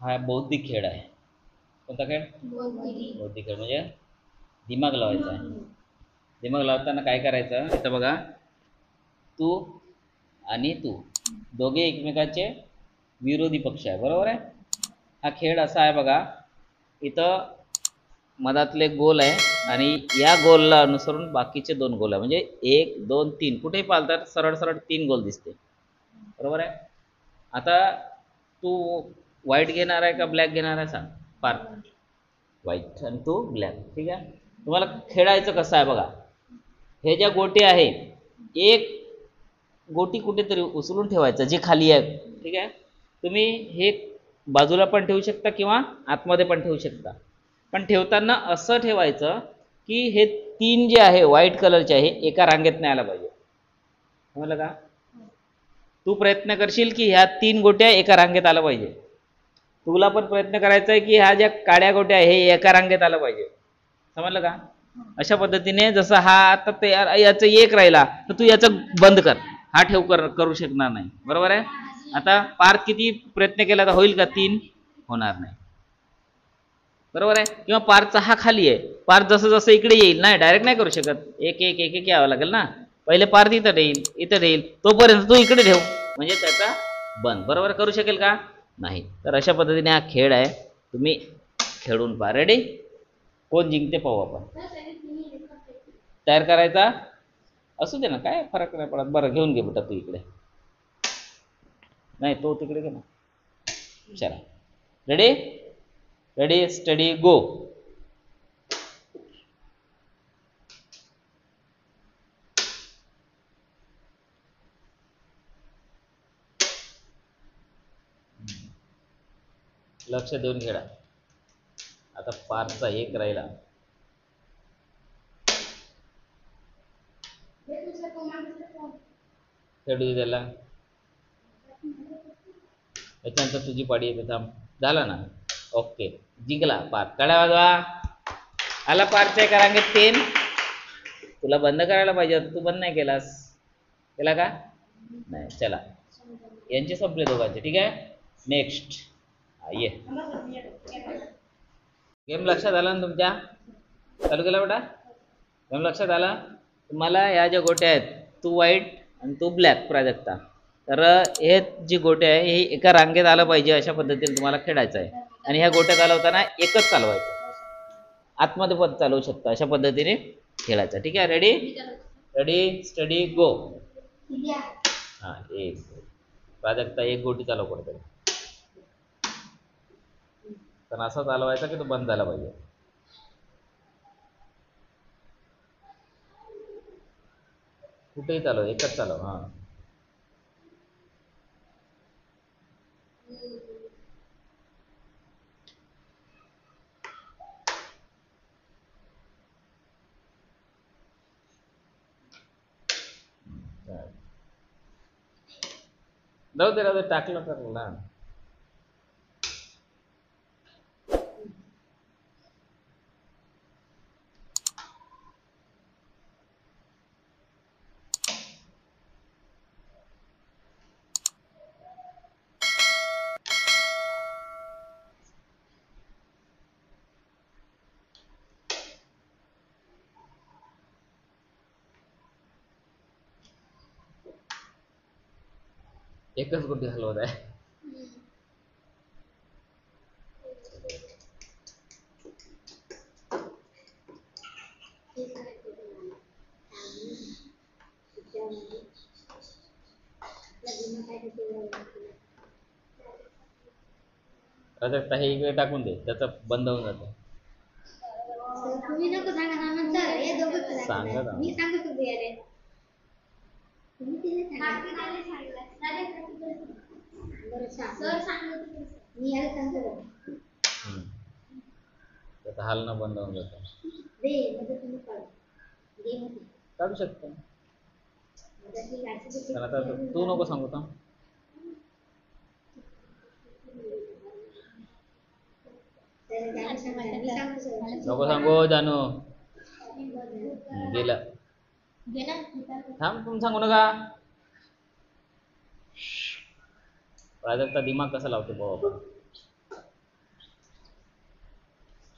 हा बौद्धिक खेळ आहे. कोणता खेळ? बौद्धिक खेळ म्हणजे दिमाग लावायचा आहे. दिमाग लावताना काय करायचं, इथं बघा, तू आणि तू दोघे एकमेकाचे विरोधी पक्ष आहे, बरोबर आहे. हा खेळ असा आहे बघा, इथं मधातले गोल आहे आणि या गोलला अनुसरून बाकीचे दोन गोल आहे, म्हणजे 1 2 3 कुठेही पालतात सरळ सरळ 3 गोल दिसते, बरोबर आहे. आता तू व्हाईट घेणार आहे का ब्लॅक घेणार आहे सांग. पार्क व्हाईट आणि तू ब्लॅक, ठीक आहे. तुम्हाला खेळायचं कसं आहे बघा, हे ज्या गोटी आहे, एक गोटी कुठेतरी उचलून ठेवायचं जे खाली आहे, ठीक आहे. तुम्ही हे बाजूला पण ठेवू शकता किंवा आतमध्ये पण ठेवू शकता, पण ठेवताना असं ठेवायचं की हे 3 जे आहे व्हाईट कलरचे आहे एका रांगेत नाही आला पाहिजे, समजलं का. तू प्रयत्न करशील की ह्या 3 गोट्या एका रांगेत आला पाहिजे. तुला पण प्रयत्न करायचा आहे की ह्या ज्या काड्या गोट्या आहे हे एका रांगेत आलं पाहिजे, समजलं का. अशा पद्धतीने जसं हा आता तयार याचं एक राहिला तर तू याचं बंद कर, हा ठेव करू शकणार नाही, बरोबर आहे. आता पार्थ किती प्रयत्न केला तर होईल का? 3 होणार नाही, बरोबर आहे. किंवा पार्कचा हा खाली आहे, पार्क जसं जसं इकडे येईल नाही डायरेक्ट नाही करू शकत, एक एक एक एक यावं लागेल ना. पहिले पार्क इथं येईल इथं येईल तोपर्यंत तू इकडे ठेव, म्हणजे त्याचा बंद, बरोबर करू शकेल का? नाही. तर अशा पद्धतीने हा खेळ आहे, तुम्ही खेळून पहा. रेडी? कोण जिंकते पाहू आपण. तयार करायचा असू दे ना, काय फरक नाही पडत. बरं घेऊन घे बेटा तू इकडे, नाही तो तिकडे घे ना. चला रेडी, रेडी स्टडी गो. लक्ष देऊन खेळा. आता 5चा 1 राहिला. खेळू त्याला, त्याच्यानंतर तुझी पाडी येते. थांब, झाला ना. ओके, जिंकला पार्थ. काढा वाजवा. आला पार्थच्या एका रांगेत 3. तुला बंद करायला पाहिजे, तू बंद नाही केलास. केला का? नाही. चला, यांचे संपले दोघांचे, ठीक आहे. नेक्स्ट ये. गेम लक्षात आला ना तुमच्या? चालू केला बेटा? गेम लक्षात आला तुम्हाला? या ज्या गोट्या आहेत, तू व्हाईट आणि तू ब्लॅक प्राजक्ता, तर हे जी गोट्या आहे ही एका रांगेत आलं पाहिजे, अशा पद्धतीने तुम्हाला खेळायचं आहे. आणि ह्या गोट्या चालवताना एकच चालवायचं, आतमध्ये पण चालवू शकता, अशा पद्धतीने खेळायचं, ठीक आहे. रेडी, रेडी स्टडी गो. हा, एक प्राजक्ता एक गोटी चालव पडते, पण असं चालवायचा की तो बंद झाला पाहिजे. कुठेही चालव, एकच चालव. हा, जाऊ दे राहू दे, टाकलं तर ना. एकच गोटी हलवत आहे. प्राजक्ता हे इकडे टाकून दे, त्याचं बंद होऊन जातं. सांगा ना. त्याचं हलणं बंद होऊन जातं. काढू शकतो, पण आता तू नको सांगू का. नको सांगू जानू. गेलं. थांब, तुम्ही सांगू नका. प्राजक्ता दिमाग कसा लावतो भाऊ आपण.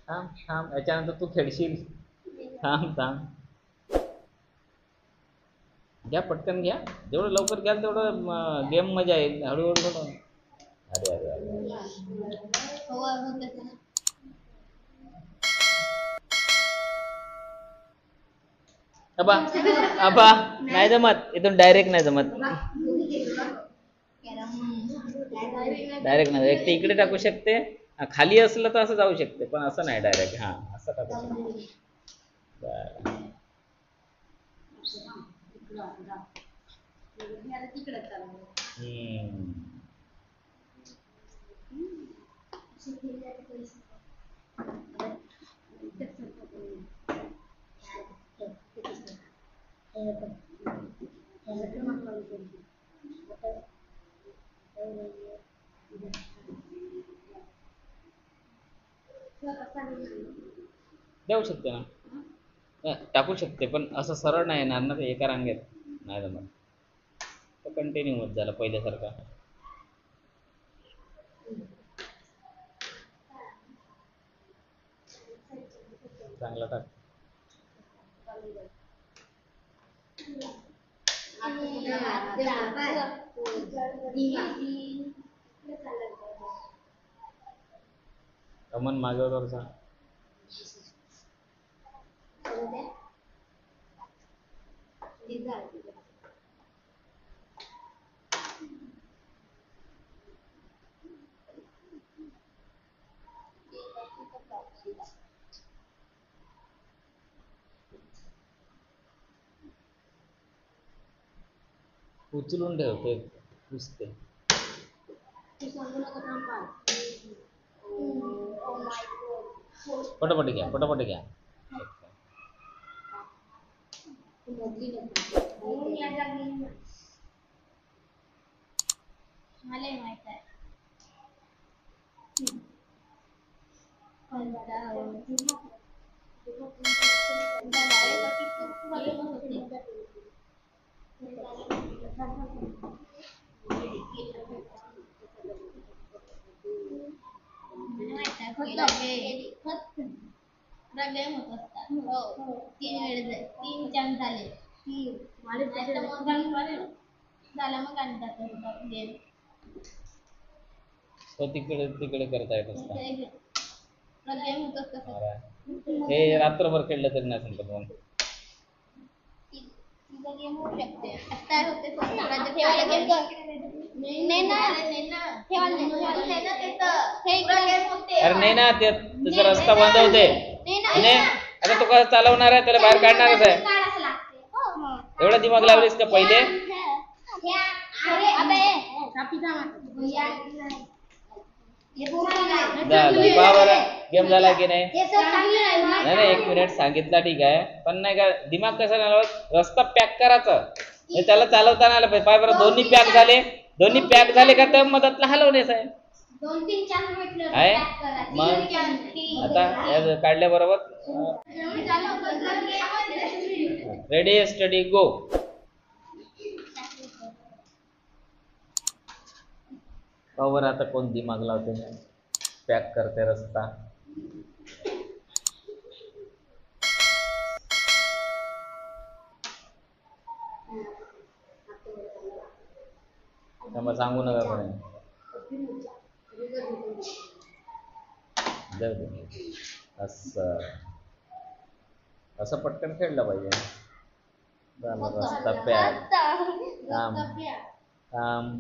थांब थांब, याच्यानंतर तू खेळशील. थांब थांब, घ्या पटकन घ्या, जेवढं लवकर घ्याल तेवढं गेम मजा येईल. हळूहळू थोडं. अरे अरे अरे, अबा अबा, नाही जमत इथून, डायरेक्ट नाही जमत. डायरेक्ट नाही, एक ते इकडे टाकू शकते. खाली असलं तर असं जाऊ शकते, पण असं नाही डायरेक्ट. हा, असं टाकू शकते. देऊ शकते ना, टाकू शकते, पण असं सरळ नाही येणार ना ते, एका रांगेत नाही जमत. तर कंटिन्यू होत झालं पहिल्यासारखा. चांगला टाक. अमन मागे वरचा. उचलून ठेवते पुसते. पटापट घ्या, पटापट घ्या. मला माहित आहे. गेम होत असतात. हो, 3 वेळेस 3 चान्स झाले. झाला मग आणतात गेम. तो तिकडे तिकडे करता येत असता. गेम होत असतात. हे रात्रभर खेळलं तरी नाही संपत मग. तिचा गेम होऊ शकते. काय होते ठेवायला गेम नाही ना, ठेवायला अरे नाही ना, ते तुझा रस्ता बंद होते. आता तू कसं चालवणार आहे, त्याला बाहेर काढणारच आहे. एवढा दिमाग लावलीस का पहिले? गेम झाला की नाही? नाही, 1 मिनिट सांगितला ठीक आहे, पण नाही का दिमाग कसं नाही लावत, रस्ता पॅक करायचा. त्याला चालवताना आलं पाहिजे. पाय बरं, दोन्ही पॅक झाले का तर मदतला हलवण्याचं आहे. 2-3 चान्स भेटले आहे मग. आता काढल्या बरोबर. रेडी स्टडी गो. बरोबर, आता कोण दिमाग लावते, पॅक करते रस्ता. त्यामुळे सांगू नका कोणी. असं असं पटकन खेळलं पाहिजे. रस्ता पॅक. थांब.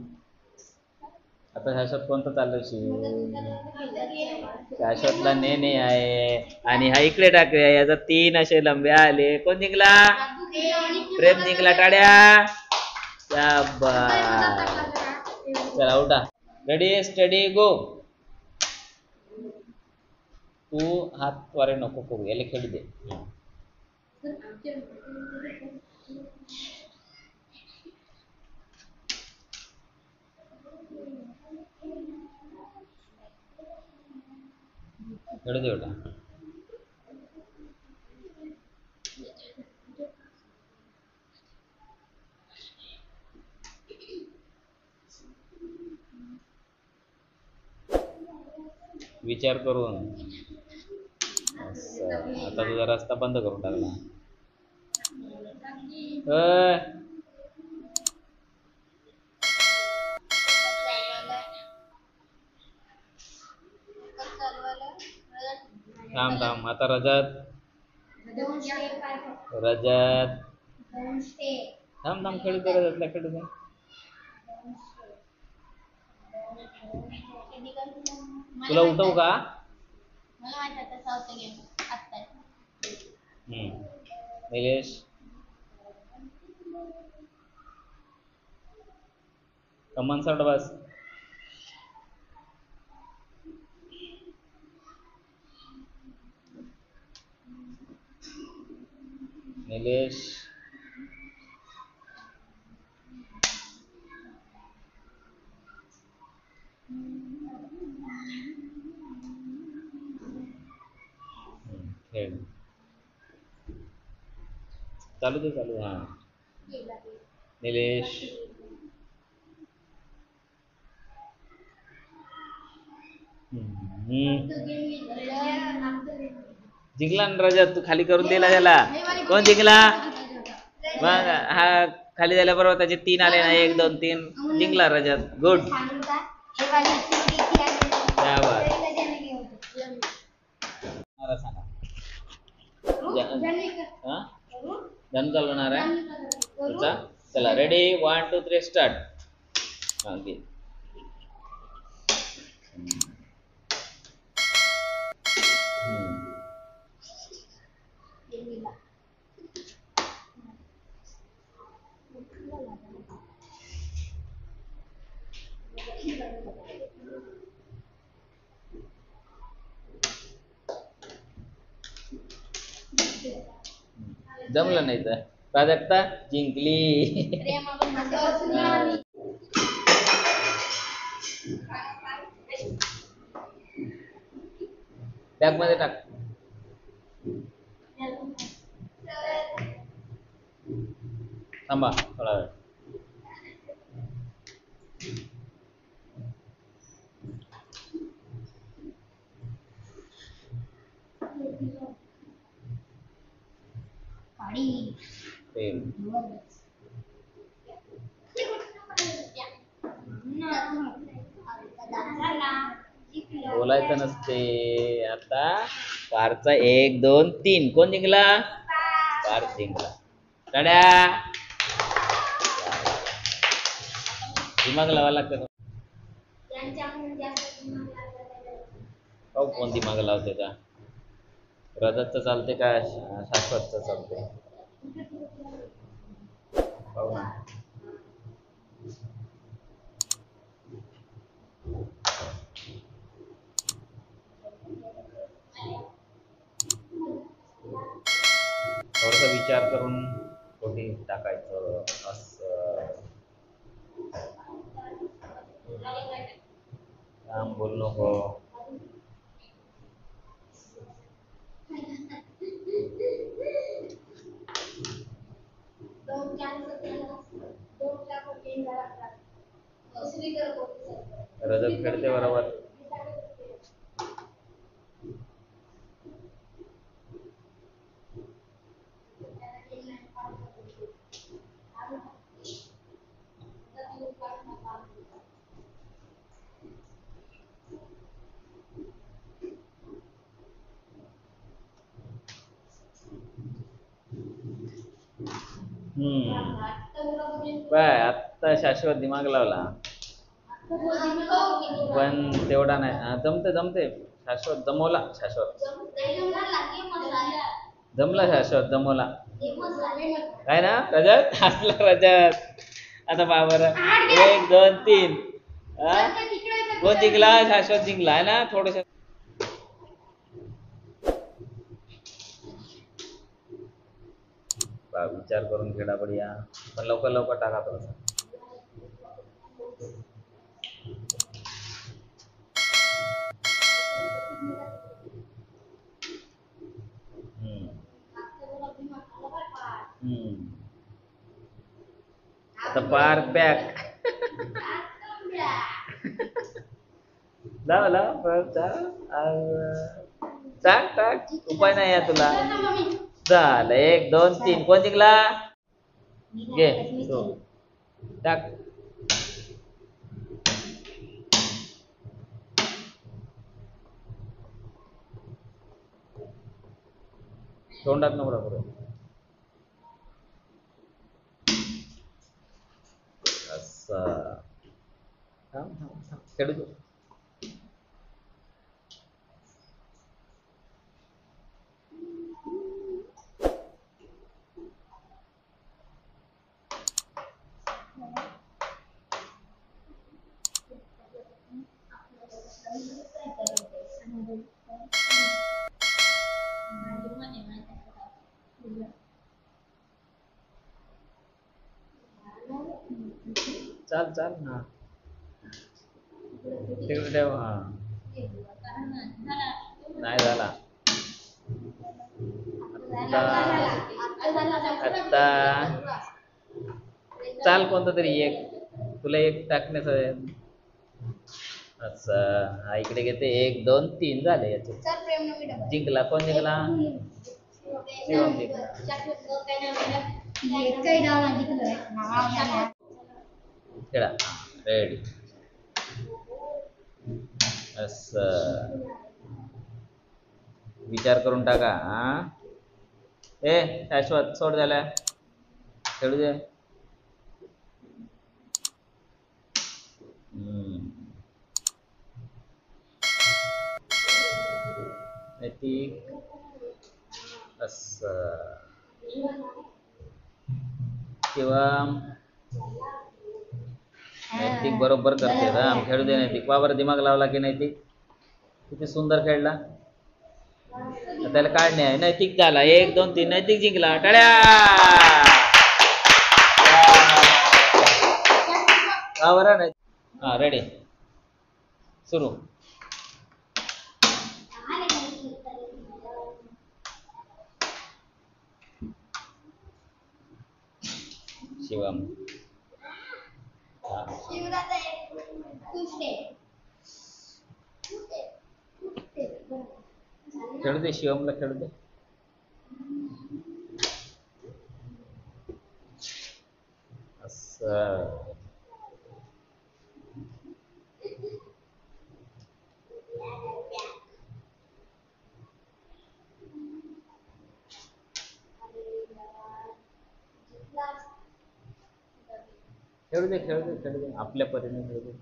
आता ह्या शॉट कोणतं चाललं शिव? ह्या शॉटला ने आहे आणि हा इकडे टाकले. याचा 3 असे लंबे आले. कोण जिंकला? प्रेम जिंकला. टाळ्या. चला उठा. रेडी स्टडी गो. तू हात वारे नको करू, याला खेळू दे. खेळू दे बेटा. विचार करून. आता तुझा रस्ता बंद करून टाकला. अय, थांब थांब. आता रजत रजत थांब थांब. खेळू दे रजतला, खेळू दे. तुला उठवू का? मला माहिती आहे तसा होता गेम आत्ता. निलेश कमान सड बस. निलेश खेळ. चालू दे चालू. हा निलेश जिंकला ना रजत. तू खाली करून दिला त्याला. कोण जिंकला? मग हा खाली झाल्याबरोबर त्याचे 3 आले ना. 1 2 3 जिंकला रजत. गुड. मला सांगा. धनु चालवणार आहे. चला रेडी 1 2 3 स्टार्ट. ओके. जमलं नाही तर प्राजक्ता जिंकली. बॅग मध्ये टाक. थांबा थोडा वेळ. बोलायचं नसते. आता पारचा 1 2 3 कोण जिंकला? पार जिंकला. टाळ्या. दिमाग लावा लागतं. कोण दिमाग लावते का? रजतचं चालते का शाश्वतचं चालते? पाहू ना. थोडासा विचार करून कोठी टाकायचं असं. काम बोलू नको. रजत खेळते बरोबर. बाय आत्ता शाश्वत दिमाग लावला. पण तेवढा नाही. जमते जमते. शाश्वत जमवला. शाश्वत जमला. शाश्वत जमवला. काय ना रजत? हसला रजत. आता बाबर 1 2 3 कोण जिंकला? शाश्वत जिंकला आहे ना. थोडस विचार करून खेळा बढिया. पण लवकर लवकर टाका थोडंसं. आता पार पॅक. लाव लाव. टाक टाक, उपाय नाही आहे तुला. झालं 1 2 3. कोण जिंकला? घे तू टाक. तोंडात नवरा करू. असं थांब थांब थांब, खेळू दे. चाल चाल हा, तिकडे ठेव. हा नाही झाला आता. चाल कोणतं तरी एक, तुला एक टाकण्याचं आहे. असं हा इकडे घेते. 1 2 3 झाले याचे. जिंकला कोण जिंकला? शिवम जिंकला. खेळा रेडी. असं विचार करून टाका. हा ए शाश्वत सोड झाल्या, खेळू दे. नैतिक असं किंवा नैतिक बरोबर करते. राम खेळू दे नैतिक. वावर दिमाग लावला की नैतिक किती सुंदर खेळला. त्याला काढणे आहे. नैतिक झाला 1 2 3. नैतिक जिंकला. टाळ्या. वावर नाही. हा रेडी सुरू. शिवम खेळू दे. शिवमला खेळू दे. असं खेळू दे खेळू दे खेळू दे. आपल्या परीने खेळू दे.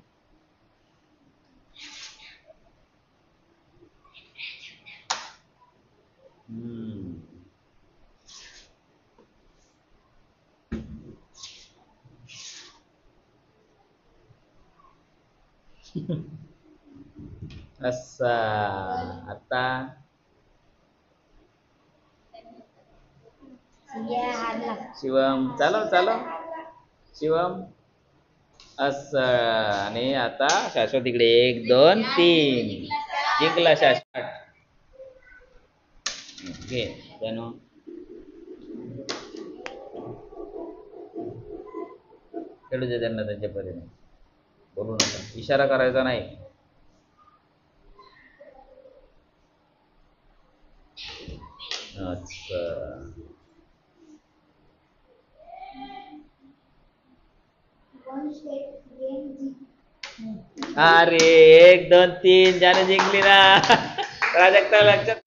असा आता शिवम चालव चालव. शिवम असं. आणि आता शाश्वत इकडे 1 2 3 जिंकला शाश्वत. घे जणू. खेळू दे त्यांना त्यांच्या परीने. बोलू नका, इशारा करायचा नाही. अच्छा अरे 1 2 3 ज्याने जिंकली ना. प्राजक्ता लक्षात